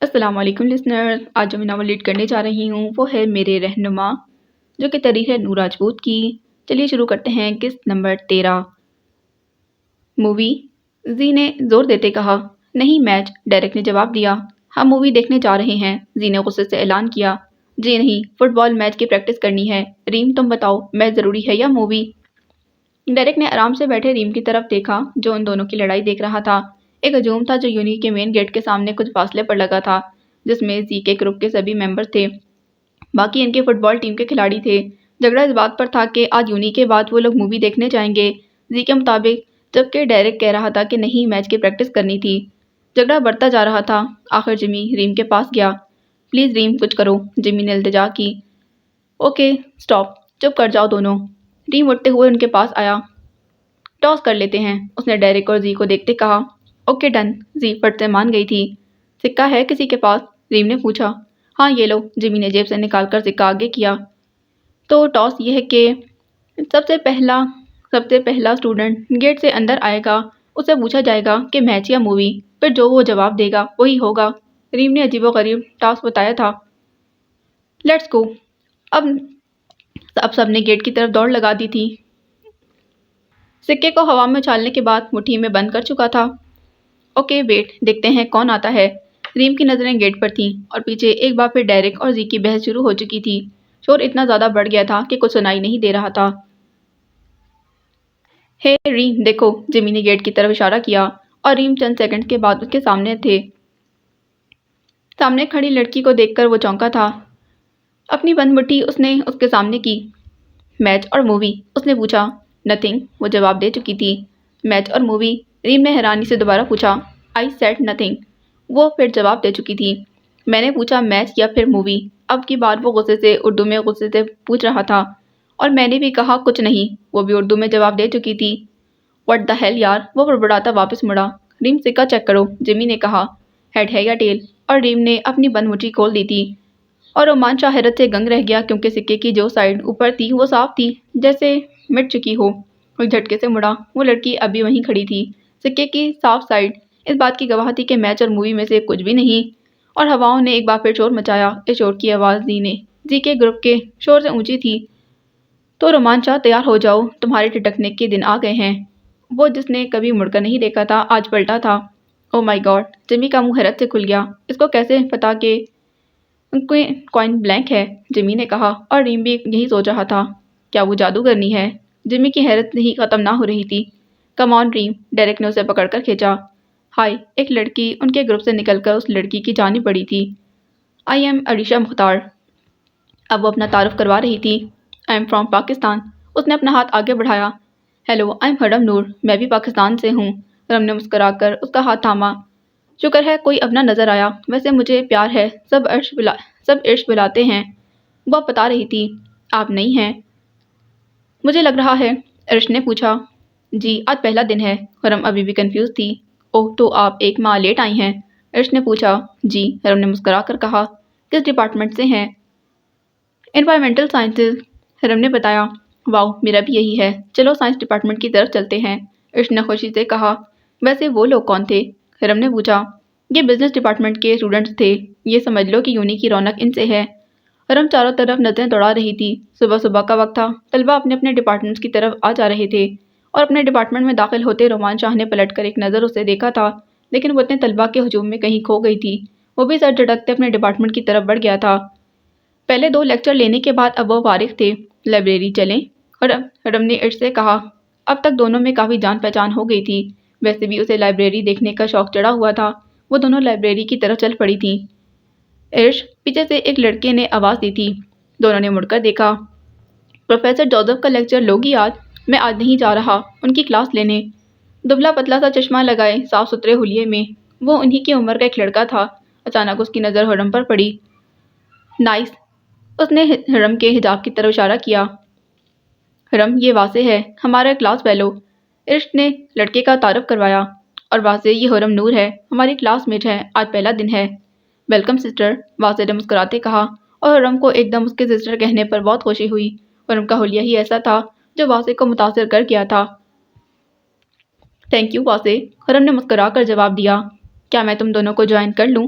السلام علیکم لسنر، آج جو میں ناول ریڈ کرنے جا رہی ہوں وہ ہے میرے رہنما، جو کہ تحریر ہے نور راجپوت کی۔ چلیے شروع کرتے ہیں۔ قسط نمبر 13 مووی؟ زی نے زور دیتے کہا۔ نہیں میچ، ڈیرک نے جواب دیا۔ ہم مووی دیکھنے جا رہے ہیں، زی نے غصے سے اعلان کیا۔ جی نہیں، فٹ بال میچ کی پریکٹس کرنی ہے۔ ریم تم بتاؤ، میچ ضروری ہے یا مووی؟ ڈیرک نے آرام سے بیٹھے ریم کی طرف دیکھا جو ان دونوں کی لڑائی دیکھ رہا تھا۔ ایک ہجوم تھا جو یونی کے مین گیٹ کے سامنے کچھ فاصلے پر لگا تھا، جس میں زی کے گروپ کے سبھی ممبر تھے۔ باقی ان کے فٹ بال ٹیم کے کھلاڑی تھے۔ جھگڑا اس بات پر تھا کہ آج یونی کے بعد وہ لوگ مووی دیکھنے جائیں گے، زی کے مطابق، جبکہ ڈیرک کہہ رہا تھا کہ نہیں، میچ کی پریکٹس کرنی تھی۔ جھگڑا بڑھتا جا رہا تھا۔ آخر جمی ریم کے پاس گیا۔ پلیز ریم کچھ کرو، جمی نے التجا کی۔ اوکے سٹاپ، چپ کر جاؤ دونوں۔ ریم اٹھتے ہوئے ان کے پاس آیا۔ ٹاس کر لیتے ہیں، اس نے ڈیرک اور زی کو دیکھتے کہا۔ اوکے ڈن، زی فٹ سے مان گئی تھی۔ سکہ ہے کسی کے پاس؟ ریم نے پوچھا۔ ہاں یہ لو، جمی نے جیب سے نکال کر سکہ آگے کیا۔ تو ٹاس یہ ہے کہ سب سے پہلا اسٹوڈنٹ گیٹ سے اندر آئے گا، اس سے پوچھا جائے گا کہ میچ یا مووی، پھر جو وہ جواب دے گا وہی ہوگا۔ ریم نے عجیب و غریب ٹاس بتایا تھا۔ Let's go. اب سب نے گیٹ کی طرف دوڑ لگا دی تھی۔ سکے کو ہوا میں اچھالنے کے بعد مٹھی میں بند کر چکا تھا۔ اوکے ویٹ، دیکھتے ہیں کون آتا ہے۔ ریم کی نظریں گیٹ پر تھیں اور پیچھے ایک بار پھر ڈیرک اور زی کی بحث شروع ہو چکی تھی۔ شور اتنا زیادہ بڑھ گیا تھا کہ کچھ سنائی نہیں دے رہا تھا۔ ہے ریم دیکھو، جمی نے گیٹ کی طرف اشارہ کیا اور ریم چند سیکنڈ کے بعد اس کے سامنے تھے۔ سامنے کھڑی لڑکی کو دیکھ کر وہ چونکا تھا۔ اپنی بند مٹھی اس نے اس کے سامنے کی۔ میچ اور مووی؟ اس نے پوچھا۔ نتھنگ، وہ جواب دے چکی تھی۔ میچ اور مووی؟ ریم نے حیرانی سے دوبارہ پوچھا۔ آئی سیڈ نتھنگ، وہ پھر جواب دے چکی تھی۔ میں نے پوچھا میچ یا پھر مووی؟ اب کی بار وہ اردو میں غصے سے پوچھ رہا تھا، اور میں نے بھی کہا کچھ نہیں، وہ بھی اردو میں جواب دے چکی تھی۔ واٹ دا ہیل یار، وہ بڑبڑاتا واپس مڑا۔ ریم سکہ چیک کرو، جمی نے کہا۔ ہیڈ ہے یا ٹیل؟ اور ریم نے اپنی بند مٹھی کھول دی تھی، اور رومان شاہ حیرت سے گنگ رہ گیا کیونکہ سکے کی جو سائڈ اوپر تھی وہ صاف تھی، جیسے مٹ چکی ہو۔ ایک جھٹکے سے مڑا، وہ لڑکی ابھی وہیں کھڑی تھی۔ سکے کی صاف سائڈ اس بات کی گواہ تھی کہ میچ اور مووی میں سے کچھ بھی نہیں، اور ہواؤں نے ایک بار پھر شور مچایا۔ اس شور کی آواز زی کے گروپ کے شور سے اونچی تھی۔ تو رومان شاہ تیار ہو جاؤ، تمہارے ٹٹکنے کے دن آ گئے ہیں۔ وہ جس نے کبھی مڑ کر نہیں دیکھا تھا آج پلٹا تھا۔ او مائی گاڈ، جمی کا منہ حیرت سے کھل گیا۔ اس کو کیسے پتا کہ کوئن بلینک ہے؟ جمی نے کہا، اور ریم بھی یہی سوچ رہا تھا۔ کیا وہ جادوگرنی ہے؟ جمی کی حیرت ہی ختم نہ ہو رہی تھی۔ کم آن ریم، ڈیرک نے اسے پکڑ کر کھینچا۔ ہائی، ایک لڑکی ان کے گروپ سے نکل کر اس لڑکی کی جانب بڑھی تھی۔ I am Alisha Mukhtar. اب وہ اپنا تعارف کروا رہی تھی۔ I am from Pakistan. اس نے اپنا ہاتھ آگے بڑھایا۔ ہیلو، آئی ایم ہرم نور، میں بھی پاکستان سے ہوں۔ رم نے مسکرا کر اس کا ہاتھ تھاما۔ شکر ہے کوئی اپنا نظر آیا، ویسے مجھے پیار ہے، سب عرش بلاتے ہیں۔ وہ بتا رہی تھی۔ آپ نہیں ہیں؟ مجھے لگ رہا ہے، عرش نے پوچھا۔ جی، آج پہلا دن ہے۔ رم ابھی بھی کنفیوز تھی۔ اوہ، تو آپ ایک ماہ لیٹ آئی ہیں؟ عرش نے پوچھا۔ جی، رم نے مسکرا کر کہا۔ کس ڈپارٹمنٹ سے ہیں؟ انوائرمنٹل سائنسز، رم نے بتایا۔ واؤ، میرا بھی یہی ہے، چلو سائنس ڈپارٹمنٹ کی طرف چلتے ہیں، عرش نے خوشی سے کہا۔ ویسے وہ لوگ کون تھے؟ رم نے پوچھا۔ یہ بزنس ڈپارٹمنٹ کے اسٹوڈنٹس تھے، یہ سمجھ لو کہ یونی کی رونق ان سے ہے۔ رم چاروں طرف نظریں دوڑا رہی تھی۔ صبح صبح کا وقت تھا، طلبہ اپنے اپنے ڈپارٹمنٹس کی طرف آ جا رہے تھے، اور اپنے ڈپارٹمنٹ میں داخل ہوتے رومان شاہ نے پلٹ کر ایک نظر اسے دیکھا تھا، لیکن وہ اتنے طلبہ کے ہجوم میں کہیں کھو گئی تھی، وہ بھی سر جھٹکتے اپنے ڈپارٹمنٹ کی طرف بڑھ گیا تھا۔ پہلے 2 لیکچر لینے کے بعد اب وہ فارغ تھے، لائبریری چلیں؟ رم نے عرش سے کہا۔ اب تک دونوں میں کافی جان پہچان ہو گئی تھی، ویسے بھی اسے لائبریری دیکھنے کا شوق چڑھا ہوا تھا۔ وہ دونوں لائبریری کی طرف چل پڑی تھیں۔ عرش، پیچھے سے ایک لڑکے نے آواز دی تھی۔ دونوں نے مڑ کر دیکھا۔ پروفیسر جوزف کا لیکچر لوگی آج؟ میں آج نہیں جا رہا ان کی کلاس لینے۔ دبلا پتلا سا چشمہ لگائے صاف ستھرے حلیے میں وہ انہی کی عمر کا ایک لڑکا تھا۔ اچانک اس کی نظر ہرم پر پڑی۔ نائس، اس نے ہرم کے حجاب کی طرف اشارہ کیا۔ ہرم، یہ واضح ہے، ہمارا کلاس فیلو، عرش نے لڑکے کا تعارف کروایا۔ اور واضح یہ ہرم نور ہے، ہماری کلاس میٹ ہے، آج پہلا دن ہے۔ ویلکم سسٹر، واضح نے مسکراتے کہا، اور ہرم کو ایک دم اس کے سسٹر کہنے پر بہت خوشی ہوئی۔ ہرم کا حلیہ ہی ایسا تھا جو واضح کو متاثر کر گیا تھا۔ تھینک یو واضح، ہرم نے مسکرا کر جواب دیا۔ کیا میں تم دونوں کو جوائن کر لوں؟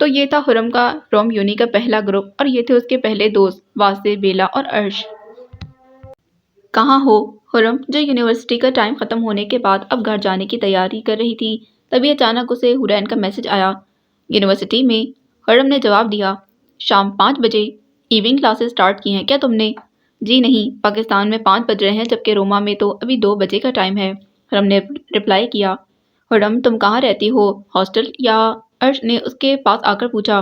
تو یہ تھا خرم کا روم یونی کا پہلا گروپ اور یہ تھے اس کے پہلے دوست واسطے، بیلا اور عرش۔ کہاں ہو؟ خرم جو یونیورسٹی کا ٹائم ختم ہونے کے بعد اب گھر جانے کی تیاری کر رہی تھی، تبھی اچانک اسے حورین کا میسج آیا۔ یونیورسٹی میں؟ خرم نے جواب دیا، شام 5 بجے۔ ایوننگ کلاسز سٹارٹ کی ہیں کیا تم نے؟ جی نہیں، پاکستان میں 5 بج رہے ہیں جبکہ روما میں تو ابھی 2 بجے کا ٹائم ہے، خرم نے رپلائی کیا۔ خرم تم کہاں رہتی ہو، ہاسٹل یا؟ عرش نے اس کے پاس آ کر پوچھا۔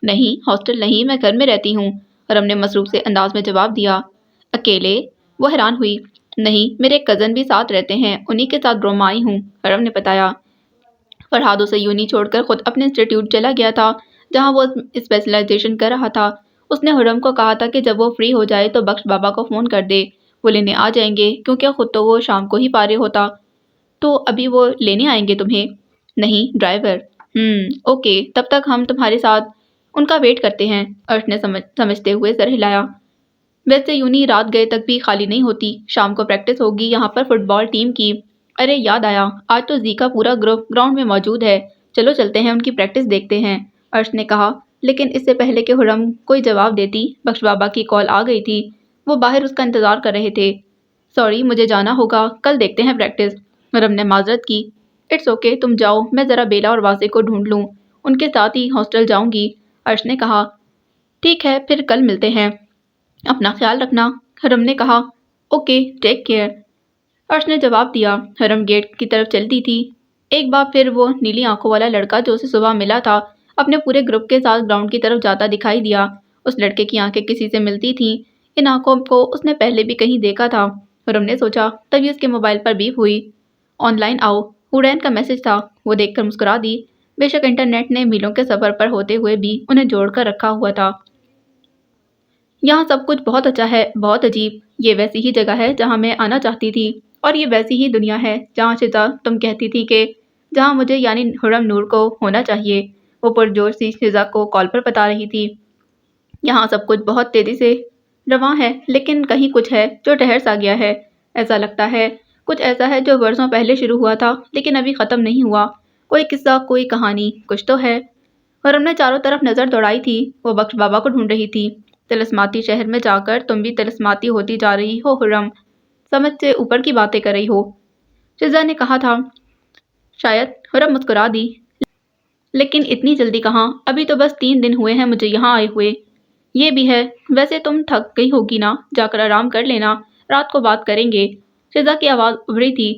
نہیں ہاسٹل نہیں، میں گھر میں رہتی ہوں، خرم نے مصروف سے انداز میں جواب دیا۔ اکیلے؟ وہ حیران ہوئی۔ نہیں، میرے کزن بھی ساتھ رہتے ہیں، انہی کے ساتھ روما آئی ہوں، خرم نے بتایا۔ فرحاد اسے یونی چھوڑ کر خود اپنے انسٹیٹیوٹ چلا گیا تھا جہاں وہ اسپیشلائزیشن کر رہا تھا۔ اس نے خرم کو کہا تھا کہ جب وہ فری ہو جائے تو بخش بابا کو فون کر دے، وہ لینے آ جائیں گے کیونکہ خود تو وہ شام کو ہی فارغ ہوتا۔ تو ابھی وہ لینے آئیں گے تمہیں؟ نہیں، ڈرائیور۔ اوکے، تب تک ہم تمہارے ساتھ ان کا ویٹ کرتے ہیں، عرش نے سمجھتے ہوئے سر ہلایا۔ ویسے یونی رات گئے تک بھی خالی نہیں ہوتی، شام کو پریکٹس ہوگی یہاں پر فٹ بال ٹیم کی۔ ارے یاد آیا، آج تو زی کا پورا گروپ گراؤنڈ میں موجود ہے، چلو چلتے ہیں ان کی پریکٹس دیکھتے ہیں، عرش نے کہا۔ لیکن اس سے پہلے کہ خرم کوئی جواب دیتی، بخش بابا کی کال آ گئی تھی، وہ باہر اس کا انتظار کر رہے تھے۔ سوری، مجھے جانا ہوگا، کل دیکھتے ہیں پریکٹس، خرم نے معذرت کی۔ اٹس اوکے، تم جاؤ، میں ذرا بیلا اور واضح کو ڈھونڈ لوں، ان کے ساتھ ہی ہاسٹل جاؤں گی، عرش نے کہا۔ ٹھیک ہے، پھر کل ملتے ہیں، اپنا خیال رکھنا، خرم نے کہا۔ اوکے، ٹیک کیئر، عرش نے جواب دیا۔ خرم گیٹ کی طرف چلتی تھی۔ ایک بار پھر وہ نیلی آنکھوں والا لڑکا جو اسے صبح ملا تھا اپنے پورے گروپ کے ساتھ گراؤنڈ کی طرف جاتا دکھائی دیا۔ اس لڑکے کی آنکھیں کسی سے ملتی تھیں، ان آنکھوں کو اس نے پہلے بھی کہیں دیکھا تھا، خرم نے سوچا۔ تبھی اس کے موبائل پر بیپ ہوئی۔ آن لائن آؤ، حورین کا میسج تھا، وہ دیکھ کر مسکرا دی۔ بے شک انٹرنیٹ نے میلوں کے سفر پر ہوتے ہوئے بھی انہیں جوڑ کر رکھا ہوا تھا۔ یہاں سب کچھ بہت اچھا ہے، بہت عجیب، یہ ویسی ہی جگہ ہے جہاں میں آنا چاہتی تھی، اور یہ ویسی ہی دنیا ہے جہاں شزا تم کہتی تھی کہ جہاں مجھے یعنی خرم نور کو ہونا چاہیے، وہ پرجوش سی شزا کو کال پر بتا رہی تھی۔ یہاں سب کچھ بہت تیزی سے رواں ہے، لیکن کہیں کچھ ہے جو ٹھہر سا گیا ہے، ایسا لگتا ہے کچھ ایسا ہے جو برسوں پہلے شروع ہوا تھا لیکن ابھی ختم نہیں ہوا، کوئی قصہ، کوئی کہانی، کچھ تو ہے۔ خرم نے چاروں طرف نظر دوڑائی تھی، وہ بخش بابا کو ڈھونڈ رہی تھی۔ طلسماتی شہر میں جا کر تم بھی طلسماتی ہوتی جا رہی ہو خرم، سمجھ سے اوپر کی باتیں کر رہی ہو، شزا نے کہا تھا۔ شاید، خرم مسکرا دی، لیکن اتنی جلدی کہاں، ابھی تو بس 3 دن ہوئے ہیں مجھے یہاں آئے ہوئے۔ یہ بھی ہے، ویسے تم تھک گئی ہوگی نا، جا کر آرام کر لینا، رات کو بات کریں گے، شزا کی آواز ابھری تھی۔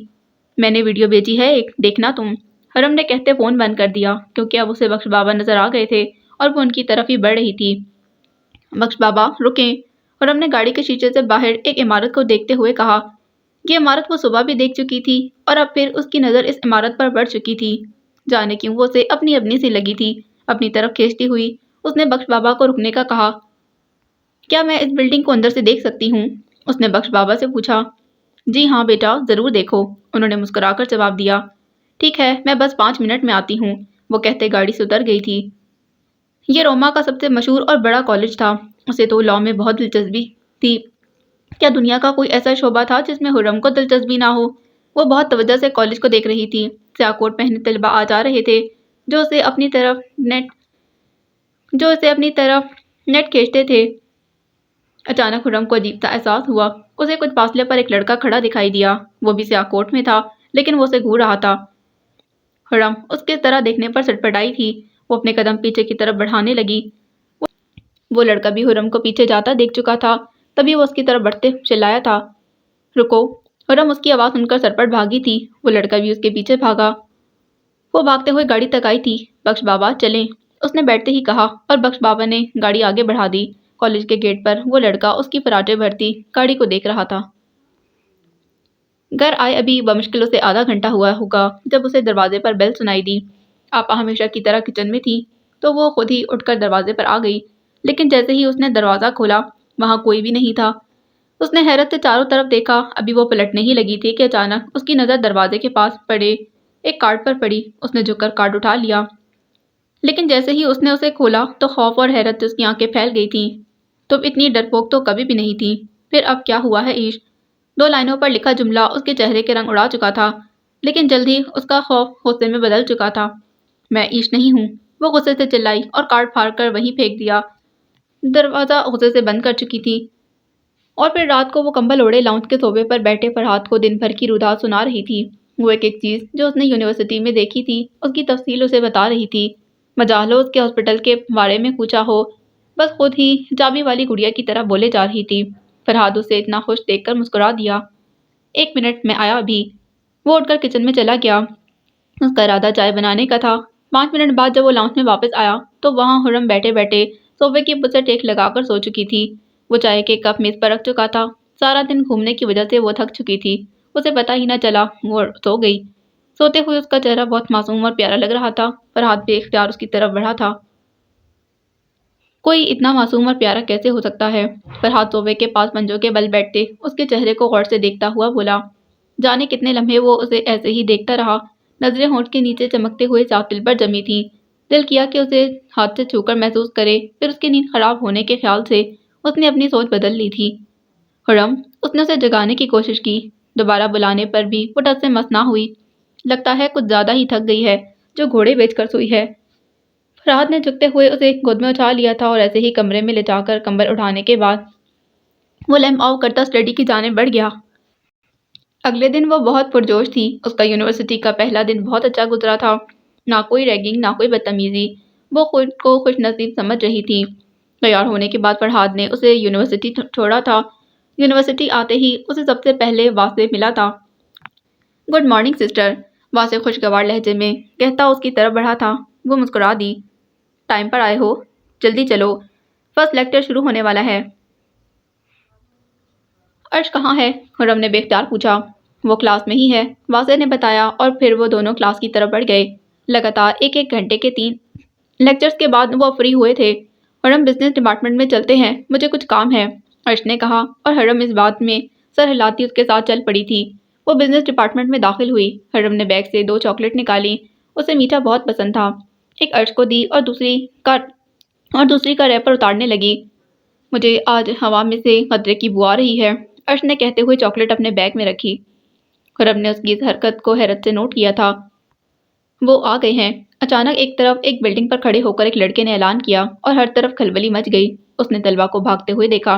میں نے ویڈیو بھیجی ہے ایک، دیکھنا تم، خرم نے کہتے فون بند کر دیا کیونکہ اب اسے بخش بابا نظر آ گئے تھے اور وہ ان کی طرف ہی بڑھ رہی تھی۔ بخش بابا رکیں، خرم نے گاڑی کے شیشے سے باہر ایک عمارت کو دیکھتے ہوئے کہا۔ یہ عمارت وہ صبح بھی دیکھ چکی تھی اور اب پھر اس کی نظر اس عمارت پر بڑھ چکی تھی، جانے کیوں وہ اسے اپنی سی لگی تھی۔ اپنی طرف کھینچتی ہوئی اس نے بخش بابا کو رکنے کا کہا۔ کیا میں اس بلڈنگ کو اندر سے دیکھ سکتی ہوں؟ اس نے بخش بابا سے پوچھا۔ جی ہاں بیٹا، ضرور دیکھو، انہوں نے مسکرا کر جواب دیا۔ ٹھیک ہے، میں بس 5 منٹ میں آتی ہوں، وہ کہتے گاڑی سے اتر گئی تھی۔ یہ روما کا سب سے مشہور اور بڑا کالج تھا، اسے تو لاء میں بہت دلچسپی تھی۔ کیا دنیا کا کوئی ایسا شعبہ تھا جس میں خرم کو دلچسپی نہ ہو؟ وہ بہت توجہ سے کالج کو دیکھ رہی تھی، سیاہ کوٹ پہنے طلباء آ جا رہے تھے جو اسے اپنی طرف نیٹ کھینچتے تھے۔ اچانک خرم کو عجیب سا احساس ہوا، اسے کچھ فاصلے پر ایک لڑکا کھڑا دکھائی دیا، وہ بھی سیاہ کوٹ میں تھا لیکن وہ اسے گھور رہا تھا۔ خرم اس کے طرح دیکھنے پر سٹپٹائی تھی، وہ اپنے قدم پیچھے کی طرف بڑھانے لگی۔ وہ لڑکا بھی خرم کو پیچھے جاتا دیکھ چکا تھا، تبھی وہ اس کی طرف بڑھتے چلایا تھا۔ رکو، خرم اس کی آواز سن کر سرپٹ بھاگی تھی، وہ لڑکا بھی اس کے پیچھے بھاگا۔ وہ بھاگتے ہوئے گاڑی تک آئی تھی۔ بخش بابا چلیں، اس نے بیٹھتے ہی کہا اور بخش بابا نے گاڑی آگے بڑھا دی۔ کالج کے گیٹ پر وہ لڑکا اس کی فراٹیں بھرتی گاڑی کو دیکھ رہا تھا۔ گھر آئے ابھی بمشکل اسے آدھا گھنٹہ ہوا ہوگا جب اسے دروازے پر بیل سنائی دی۔ آپا ہمیشہ کی طرح کچن میں تھی تو وہ خود ہی اٹھ کر دروازے پر آ گئی، لیکن جیسے ہی اس نے دروازہ کھولا وہاں کوئی بھی نہیں تھا۔ اس نے حیرت سے چاروں طرف دیکھا، ابھی وہ پلٹنے ہی لگی تھی کہ اچانک اس کی نظر دروازے کے پاس پڑے ایک کارڈ پر پڑی۔ اس نے جھک کر کارڈ اٹھا لیا، لیکن جیسے ہی اس نے اسے کھولا تو خوف اور حیرت سے اس کی آنکھیں پھیل گئی تھیں۔ تم اتنی ڈرپوک تو کبھی بھی نہیں تھی۔ پھر اب کیا ہوا ہے عیش؟ 2 لائنوں پر لکھا جملہ اس کے چہرے کے رنگ اڑا چکا تھا، لیکن جلد ہی اس کا خوف غصے میں بدل چکا تھا۔ میں عیش نہیں ہوں۔ وہ غصے سے چلائی اور کارڈ پھاڑ کر وہیں پھینک دیا۔ دروازہ غصے سے بند کر چکی تھی اور پھر رات کو وہ کمبل اوڑھے لاؤنج کے صوبے پر بیٹھے فرحاد کو دن بھر کی روداد سنا رہی تھی۔ وہ ایک ایک چیز جو اس نے یونیورسٹی میں دیکھی تھی اس کی تفصیل اسے بتا رہی تھی۔ مجال ہو اس کے ہاسپٹل کے بارے میں پوچھا ہو، بس خود ہی جابی والی گڑیا کی طرح بولے جا رہی تھی۔ فرحاد اسے اتنا خوش دیکھ کر مسکرا دیا۔ 1 منٹ میں آیا ابھی۔ وہ اٹھ کر کچن میں چلا گیا۔ اس کا ارادہ چائے بنانے کا تھا۔ 5 منٹ بعد جب وہ لاؤنج میں واپس آیا تو وہاں حرم بیٹھے بیٹھے صوفے کی پشت ٹیک لگا کر سو چکی تھی۔ وہ چائے کے کپ میز پر رکھ چکا تھا۔ سارا دن گھومنے کی وجہ سے وہ تھک چکی تھی، اسے پتہ ہی نہ چلا وہ سو گئی۔ سوتے ہوئے اس کا چہرہ بہت معصوم اور پیارا لگ رہا تھا۔ فرحاد بے اختیار اس کی طرف بڑھا تھا۔ کوئی اتنا معصوم اور پیارا کیسے ہو سکتا ہے؟ فرحاد صوفے کے پاس پنجوں کے بل بیٹھتے اس کے چہرے کو غور سے دیکھتا ہوا بولا۔ جانے کتنے لمحے وہ اسے ایسے ہی دیکھتا رہا۔ نظریں ہونٹ کے نیچے چمکتے ہوئے صاف دل پر جمی تھیں۔ دل کیا کہ اسے ہاتھ سے چھو کر محسوس کرے، پھر اس کی نیند خراب ہونے کے خیال سے اس نے اپنی سوچ بدل لی تھی۔ حرم، اس نے اسے جگانے کی کوشش کی۔ دوبارہ بلانے پر بھی وہ ٹس سے مس نہ ہوئی۔ لگتا ہے کچھ زیادہ ہی تھک گئی ہے جو گھوڑے بیچ کر سوئی ہے۔ فرحاد نے جھکتے ہوئے اسے گود میں اٹھا لیا تھا اور ایسے ہی کمرے میں لٹا کر کمبل اٹھانے کے بعد وہ لیمپ آف کرتا اسٹڈی کی جانب بڑھ گیا۔ اگلے دن وہ بہت پرجوش تھی۔ اس کا یونیورسٹی کا پہلا دن بہت اچھا گزرا تھا۔ نہ کوئی ریگنگ، نہ کوئی بدتمیزی۔ وہ خود کو خوش نصیب سمجھ رہی تھی۔ تیار ہونے کے بعد فرحاد نے اسے یونیورسٹی چھوڑا تھا۔ یونیورسٹی آتے ہی اسے سب سے پہلے واسع ملا تھا۔ گڈ مارننگ سسٹر، واسع خوشگوار لہجے میں کہتا اس کی طرف بڑھا تھا۔ وہ مسکرا دی۔ ٹائم پر آئے ہو، جلدی چلو، فرسٹ لیکچر شروع ہونے والا ہے۔ عرش کہاں ہے؟ حرم نے بے اختیار پوچھا۔ وہ کلاس میں ہی ہے، واسع نے بتایا اور پھر وہ دونوں کلاس کی طرف بڑھ گئے۔ لگاتار 1-1 گھنٹے کے 3 لیکچرز کے بعد وہ فری ہوئے تھے۔ حرم، بزنس ڈپارٹمنٹ میں چلتے ہیں، مجھے کچھ کام ہے، عرش نے کہا اور حرم اس بات میں سر ہلاتی اس کے ساتھ چل پڑی تھی۔ وہ بزنس ڈپارٹمنٹ میں داخل ہوئی۔ حرم نے بیگ سے 2 چاکلیٹ نکالی، اسے میٹھا بہت پسند تھا۔ ایک عرش کو دی اور دوسری کا ریپر اتارنے لگی۔ مجھے آج ہوا میں سے خطرے کی بو آ رہی ہے، عرش نے کہتے ہوئے چاکلیٹ اپنے بیگ میں رکھی۔ حرم نے اس کی اس حرکت کو حیرت سے نوٹ کیا تھا۔ وہ آ گئے ہیں۔ اچانک ایک طرف ایک بلڈنگ پر کھڑے ہو کر ایک لڑکے نے اعلان کیا اور ہر طرف کھلبلی مچ گئی۔ اس نے طلبہ کو بھاگتے ہوئے دیکھا۔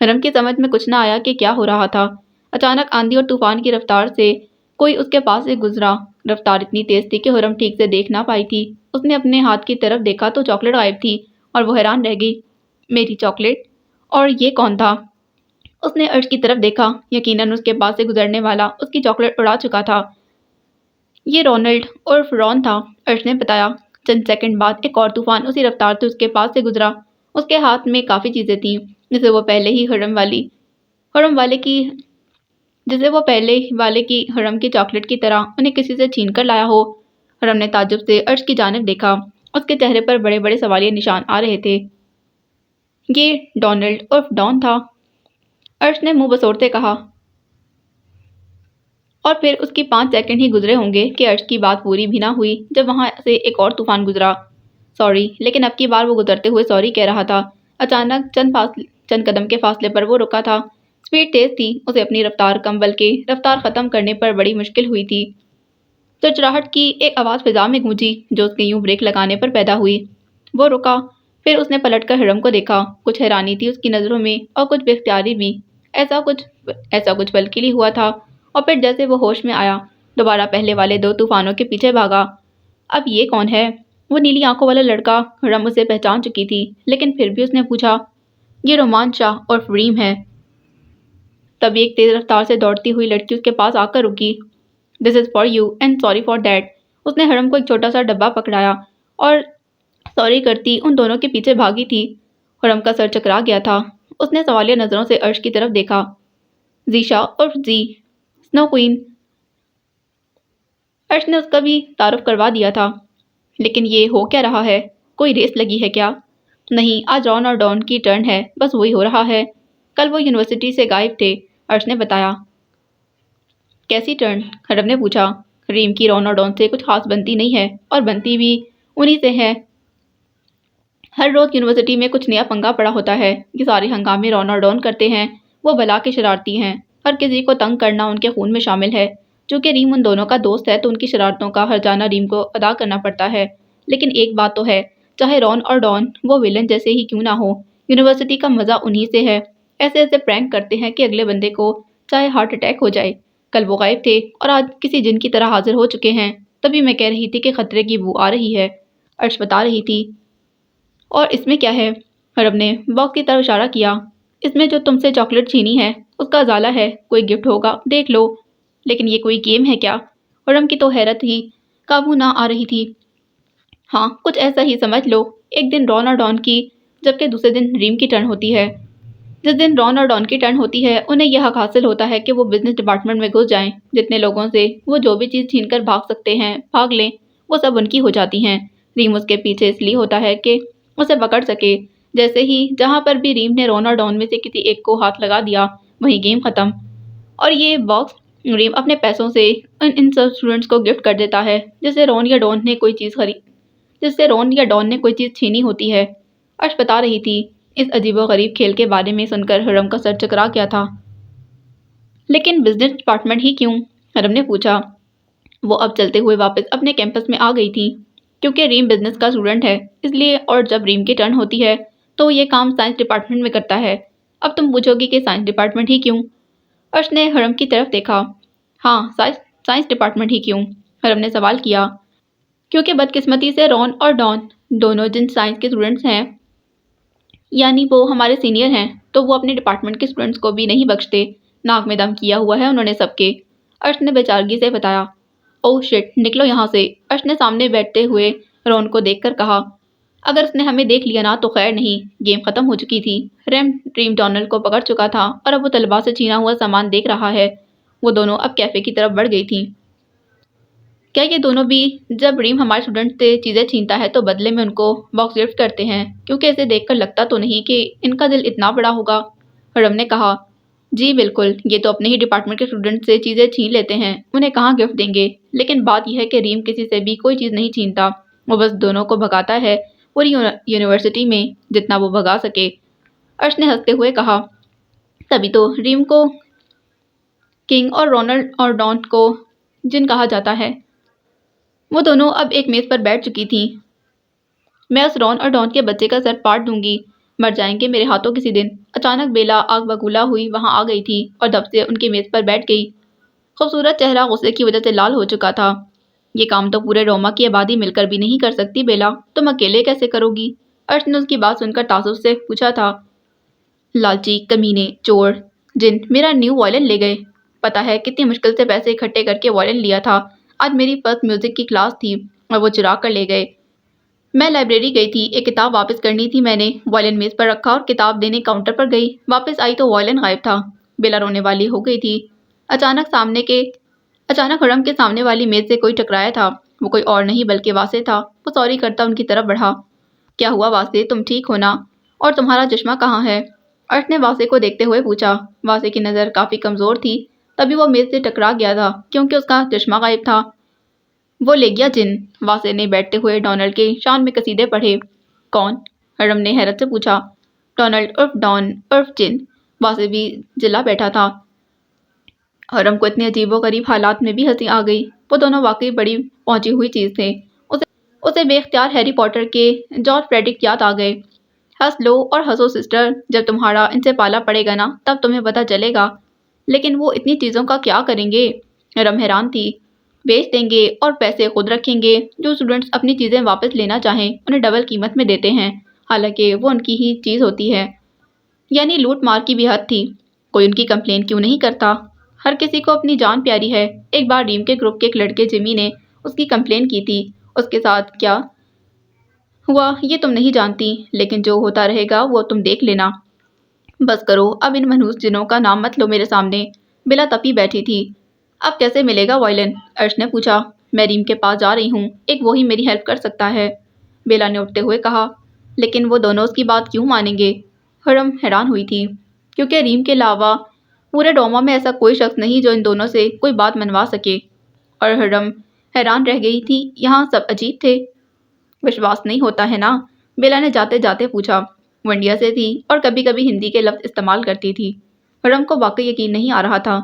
حرم کی سمجھ میں کچھ نہ آیا کہ کیا ہو رہا تھا۔ اچانک آندھی اور طوفان کی رفتار سے کوئی اس کے پاس سے گزرا۔ رفتار اتنی تیز تھی کہ حرم ٹھیک سے دیکھ نہ پائی تھی۔ اس نے اپنے ہاتھ کی طرف دیکھا تو چاکلیٹ غائب تھی اور وہ حیران رہ گئی۔ میری چاکلیٹ؟ اور یہ کون تھا؟ اس نے عرش کی طرف دیکھا۔ یقیناً اس کے پاس سے گزرنے والا اس کی چاکلیٹ اڑا چکا تھا۔ یہ رونلڈ عرف رون تھا، عرش نے بتایا۔ چند سیکنڈ بعد ایک اور طوفان اسی رفتار سے اس کے پاس سے گزرا۔ اس کے ہاتھ میں کافی چیزیں تھیں جسے وہ پہلے والے کی حرم کی چاکلیٹ کی طرح انہیں کسی سے چھین کر لایا ہو۔ حرم نے تعجب سے عرش کی جانب دیکھا۔ اس کے چہرے پر بڑے بڑے سوالیہ نشان آ رہے تھے۔ یہ ڈونلڈ عرف ڈان تھا، عرش نے منہ بسوڑتے کہا۔ اور پھر اس کی 5 سیکنڈ ہی گزرے ہوں گے کہ عرش کی بات پوری بھی نہ ہوئی جب وہاں سے ایک اور طوفان گزرا۔ سوری، لیکن اب کی بار وہ گزرتے ہوئے سوری کہہ رہا تھا۔ اچانک چند قدم کے فاصلے پر وہ رکا تھا۔ سپیڈ تیز تھی، اسے اپنی رفتار کم بلکہ رفتار ختم کرنے پر بڑی مشکل ہوئی تھی۔ چرچراہٹ کی ایک آواز فضا میں گونجی جو اس کے یوں بریک لگانے پر پیدا ہوئی۔ وہ رکا، پھر اس نے پلٹ کر حرم کو دیکھا۔ کچھ حیرانی تھی اس کی نظروں میں اور کچھ بے اختیاری بھی۔ ایسا کچھ پل کے لیے ہوا تھا اور پھر جیسے وہ ہوش میں آیا، دوبارہ پہلے والے 2 طوفانوں کے پیچھے بھاگا۔ اب یہ کون ہے؟ وہ نیلی آنکھوں والا لڑکا۔ حرم اسے پہچان چکی تھی، لیکن پھر بھی اس نے پوچھا۔ یہ رومان شاہ اور فریم ہے۔ تبھی ایک تیز رفتار سے دوڑتی ہوئی لڑکی اس کے پاس آ کر رکی۔ This is for you and sorry for that. اس نے حرم کو ایک چھوٹا سا ڈبہ پکڑایا اور سوری کرتی ان دونوں کے پیچھے بھاگی تھی۔ حرم کا سر چکرا گیا تھا۔ اس نے سوالیہ نظروں سے عرش کی طرف دیکھا۔ ذیشا عرف زی، سنو کوئین۔ عرش نے اس کا بھی تعارف کروا دیا تھا۔ لیکن یہ ہو کیا رہا ہے؟ کوئی ریس لگی ہے کیا؟ نہیں، آج رون اور ڈان کی ٹرن ہے، بس وہی ہو رہا ہے۔ کل وہ یونیورسٹی سے غائب تھے، عرش نے بتایا۔ کیسی ٹرن؟ حرم نے پوچھا۔ ریم کی رون اور ڈان سے کچھ خاص بنتی نہیں ہے اور بنتی بھی انہی سے ہے۔ ہر روز یونیورسٹی میں کچھ نیا پنگا پڑا ہوتا ہے۔ یہ سارے ہنگامے رون اور ڈان کرتے ہیں۔ وہ بلا کے شرارتی ہیں۔ ہر کسی کو تنگ کرنا ان کے خون میں شامل ہے۔ چونکہ ریم ان دونوں کا دوست ہے تو ان کی شرارتوں کا ہرجانہ ریم کو ادا کرنا پڑتا ہے۔ لیکن ایک بات تو ہے، چاہے رون اور ڈان وہ ویلن جیسے ہی کیوں نہ ہو، یونیورسٹی کا مزہ انہی سے ہے۔ ایسے ایسے پرینک کرتے ہیں کہ اگلے بندے کو چاہے ہارٹ اٹیک ہو جائے۔ کل وہ غائب تھے اور آج کسی جن کی طرح حاضر ہو چکے ہیں، تبھی میں کہہ رہی تھی کہ خطرے کی بو آ رہی ہے۔ عرش بتا رہی تھی۔ اور اس میں کیا ہے؟ حرم نے باکس کی طرف اشارہ کیا۔ اس میں جو تم سے چاکلیٹ چھینی ہے اس کا ازالہ ہے، کوئی گفٹ ہوگا، دیکھ لو۔ لیکن یہ کوئی گیم ہے کیا؟ حرم کی تو حیرت ہی قابو نہ آ رہی تھی۔ ہاں، کچھ ایسا ہی سمجھ لو، ایک دن رون اور ڈان کی جبکہ دوسرے دن ریم کی ٹرن ہوتی ہے۔ جس دن رون اور ڈان کی ٹرن ہوتی ہے انہیں یہ حق حاصل ہوتا ہے کہ وہ بزنس ڈپارٹمنٹ میں گھس جائیں، جتنے لوگوں سے وہ جو بھی چیز چھین کر بھاگ سکتے ہیں بھاگ لیں، وہ سب ان کی ہو جاتی ہیں۔ ریم اس کے پیچھے اس لیے ہوتا ہے کہ اسے پکڑ سکے۔ جیسے ہی جہاں پر بھی ریم نے رون اور ڈان میں سے کسی ایک کو ہاتھ لگا دیا وہیں گیم ختم۔ اور یہ باکس ریم اپنے پیسوں سے ان سب اسٹوڈنٹس کو گفٹ کر دیتا ہے جس سے رون یا ڈان نے کوئی چیز چھینی ہوتی ہے۔ عرش بتا رہی تھی۔ اس عجیب و غریب کھیل کے بارے میں سن کر حرم کا سر چکرا گیا تھا۔ لیکن بزنس ڈپارٹمنٹ ہی کیوں؟ حرم نے پوچھا۔ وہ اب چلتے ہوئے واپس اپنے کیمپس میں آ گئی تھی۔ کیونکہ ریم بزنس کا اسٹوڈنٹ ہے اس لیے، اور جب ریم کی ٹرن ہوتی ہے تو یہ کام سائنس ڈپارٹمنٹ میں کرتا ہے۔ اب تم پوچھو گی کہ سائنس ڈپارٹمنٹ ہی کیوں؟ عرش نے حرم کی طرف دیکھا۔ ہاں، سائنس ڈپارٹمنٹ ہی کیوں؟ حرم نے سوال کیا۔ کیونکہ بدقسمتی سے رون اور ڈان دونوں جن سائنس کے اسٹوڈنٹس ہیں، یعنی وہ ہمارے سینئر ہیں، تو وہ اپنے ڈپارٹمنٹ کے اسٹوڈنٹس کو بھی نہیں بخشتے۔ ناک میں دم کیا ہوا ہے انہوں نے سب کے۔ عرش نے بے چارگی سے بتایا۔ اوہ شٹ، نکلو یہاں سے، عرش نے سامنے بیٹھتے ہوئے رون کو دیکھ کر کہا۔ اگر اس نے ہمیں دیکھ لیا نا تو خیر نہیں، گیم ختم ہو چکی تھی۔ ریم ڈونلڈ کو پکڑ چکا تھا اور اب وہ طلباء سے چھینا ہوا سامان دیکھ رہا ہے۔ وہ دونوں اب کیفے کی طرف بڑھ گئی تھیں۔ کیا یہ دونوں بھی جب ریم ہمارے اسٹوڈنٹ سے چیزیں چھینتا ہے تو بدلے میں ان کو باکس گفٹ کرتے ہیں؟ کیونکہ اسے دیکھ کر لگتا تو نہیں کہ ان کا دل اتنا بڑا ہوگا۔ حرم نے کہا۔ جی بالکل، یہ تو اپنے ہی ڈپارٹمنٹ کے اسٹوڈنٹ سے چیزیں چھین لیتے ہیں، انہیں کہاں گفٹ دیں گے؟ لیکن بات یہ ہے کہ ریم کسی سے بھی کوئی چیز نہیں چھینتا، وہ بس دونوں کو بھگاتا ہے پوری یونیورسٹی میں جتنا وہ بھگا سکے۔ عرش نے ہنستے ہوئے کہا۔ تبھی تو ریم کو کنگ اور رونلڈ اور ڈان کو جن کہا جاتا ہے۔ وہ دونوں اب ایک میز پر بیٹھ چکی تھیں۔ میں اس رون اور ڈان کے بچے کا سر پاڑ دوں گی، مر جائیں گے میرے ہاتھوں کسی دن۔ اچانک بیلا آگ بگولا ہوئی وہاں آ گئی تھی اور دب سے ان کی میز پر بیٹھ گئی۔ خوبصورت چہرہ غصے کی وجہ سے لال ہو چکا تھا۔ یہ کام تو پورے روما کی آبادی مل کر بھی نہیں کر سکتی بیلا، تم اکیلے کیسے کرو گی؟ عرش نے اس کی بات سن کر تعصب سے پوچھا تھا۔ لالچی، کمینے، چور، جن میرا نیو وائلن لے گئے۔ پتا ہے کتنی مشکل سے پیسے اکٹھے کر کے وائلن لیا تھا۔ آج میری فرسٹ میوزک کی کلاس تھی اور وہ چرا کر لے گئے۔ میں لائبریری گئی تھی، ایک کتاب واپس کرنی تھی، میں نے وائلن میز پر رکھا اور کتاب دینے کاؤنٹر پر گئی، واپس آئی تو وائلن غائب تھا۔ بیلا رونے والی ہو گئی تھی۔ اچانک حرم کے سامنے والی میز سے کوئی ٹکرایا تھا۔ وہ کوئی اور نہیں بلکہ واسع تھا۔ وہ سوری کرتا ان کی طرف بڑھا۔ کیا ہوا واسع، تم ٹھیک ہو نا؟ اور تمہارا چشمہ کہاں ہے؟ عرش نے واسع کو دیکھتے ہوئے پوچھا۔ واسع کی نظر کافی کمزور تھی، تبھی وہ میز سے ٹکرا گیا تھا کیونکہ اس کا چشمہ غائب تھا۔ وہ لے گیا جن؟ واسع نے بیٹھتے ہوئے ڈونلڈ کے شان میں قصیدے پڑھے۔ کون؟ حرم نے حیرت سے پوچھا۔ ڈونلڈ عرف ڈان عرف جن۔ واسع بھی جلا بیٹھا تھا۔ حرم کو اتنے عجیب و غریب حالات میں بھی ہنسی آ گئی۔ وہ دونوں واقعی بڑی پہنچی ہوئی چیز تھے۔ اسے بے اختیار ہیری پوٹر کے جارج فریڈرک یاد آ گئے۔ ہنس لو اور ہنسو سسٹر، جب تمہارا ان سے پالا پڑے گا نا تب تمہیں پتہ چلے گا۔ لیکن وہ اتنی چیزوں کا کیا کریں گے؟ حرم حیران تھی۔ بیچ دیں گے اور پیسے خود رکھیں گے۔ جو اسٹوڈنٹس اپنی چیزیں واپس لینا چاہیں انہیں ڈبل قیمت میں دیتے ہیں، حالانکہ وہ ان کی ہی چیز ہوتی ہے۔ یعنی لوٹ مار کی بھی حد تھی۔ کوئی ان کی کمپلین کیوں نہیں کرتا؟ ہر کسی کو اپنی جان پیاری ہے۔ ایک بار ریم کے گروپ کے ایک لڑکے جیمی نے اس کی کمپلین کی تھی۔ اس کے ساتھ کیا ہوا یہ تم نہیں جانتی، لیکن جو ہوتا رہے گا وہ تم دیکھ لینا۔ بس کرو اب ان منحوس جنوں کا نام مت لو میرے سامنے۔ بلا تپی بیٹھی تھی۔ اب کیسے ملے گا وائلن؟ عرش نے پوچھا۔ میں ریم کے پاس جا رہی ہوں، ایک وہی میری ہیلپ کر سکتا ہے، بیلا نے اٹھتے ہوئے کہا۔ لیکن وہ دونوں اس کی بات کیوں مانیں گے؟ حرم حیران ہوئی تھی۔ کیونکہ ریم کے علاوہ پورے ڈوما میں ایسا کوئی شخص نہیں جو ان دونوں سے کوئی بات منوا سکے۔ اور حرم حیران رہ گئی تھی، یہاں سب عجیب تھے۔ وشواس نہیں ہوتا ہے نا؟ بیلا نے جاتے جاتے پوچھا۔ وہ انڈیا سے تھی اور کبھی کبھی ہندی کے لفظ استعمال کرتی تھی۔ حرم کو واقعی یقین نہیں آ رہا تھا۔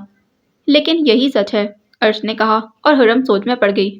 لیکن یہی سچ ہے، عرش نے کہا، اور حرم سوچ میں پڑ گئی۔